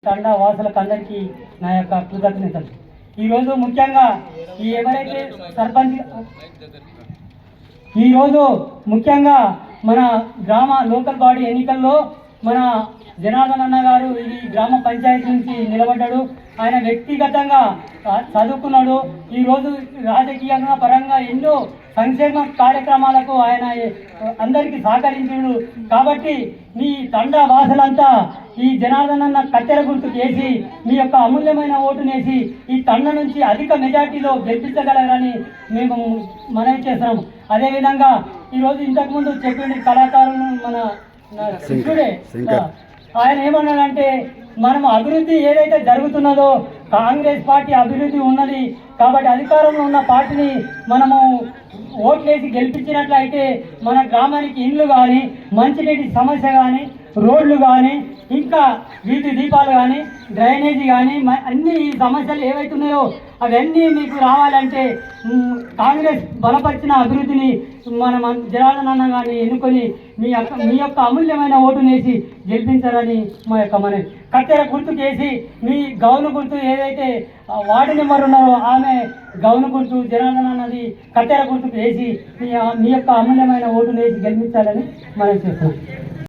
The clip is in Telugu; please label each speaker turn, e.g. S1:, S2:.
S1: తండా వాసులకు అందరికీ నా యొక్క కృతజ్ఞతలు. ఈరోజు ముఖ్యంగా ఎవరైతే సర్పంచ్ ఈరోజు ముఖ్యంగా మన గ్రామ లోకల్ బాడీ ఎన్నికల్లో మన జనార్దన్ అన్న గారు ఈ గ్రామ పంచాయతీ నుంచి నిలబడ్డాడు. ఆయన వ్యక్తిగతంగా చదువుకున్నాడు. ఈరోజు రాజకీయంగా పరంగా ఎన్నో సంక్షేమ కార్యక్రమాలకు ఆయన అందరికీ సహకరించాడు. కాబట్టి మీ తండా వాసులంతా ఈ జనార్దన్ అన్న కత్తెర గుర్తుకు వేసి మీ యొక్క అమూల్యమైన ఓటునేసి ఈ తండ నుంచి అధిక మెజార్టీలో గెలిపించగలరని మేము మనవి చేస్తున్నాం. అదేవిధంగా ఈరోజు ఇంతకుముందు చెప్పిన కళాకారులు మన శిష్యుడే ఆయన ఏమన్నాడంటే మనం అభివృద్ధి ఏదైతే జరుగుతున్నదో కాంగ్రెస్ పార్టీ అభివృద్ధి ఉన్నది కాబట్టి అధికారంలో ఉన్న పార్టీని మనము ఓట్లేసి గెలిపించినట్లయితే మన గ్రామానికి ఇండ్లు కానీ మంచినీటి సమస్య కానీ రోడ్లు కానీ ఇంకా వీధి దీపాలు కానీ డ్రైనేజీ కానీ అన్ని సమస్యలు ఏవైతున్నాయో అవన్నీ మీకు రావాలంటే కాంగ్రెస్ బలపరిచిన అభివృద్ధిని మనం జనార్దన్ అన్న గారిని ఎన్నుకొని మీ యొక్క అమూల్యమైన ఓటునేసి గెలిపించాలని మా యొక్క మన కత్తెర గుర్తుకేసి మీ గౌను గుర్తు ఏదైతే వార్డు నెంబర్ ఉన్నారో ఆమె గౌను గుర్తు జనార్దన్ అన్నది కత్తెర గుర్తుకు వేసి మీ యొక్క అమూల్యమైన ఓటునేసి గెలిపించాలని మనం చేస్తున్నాం.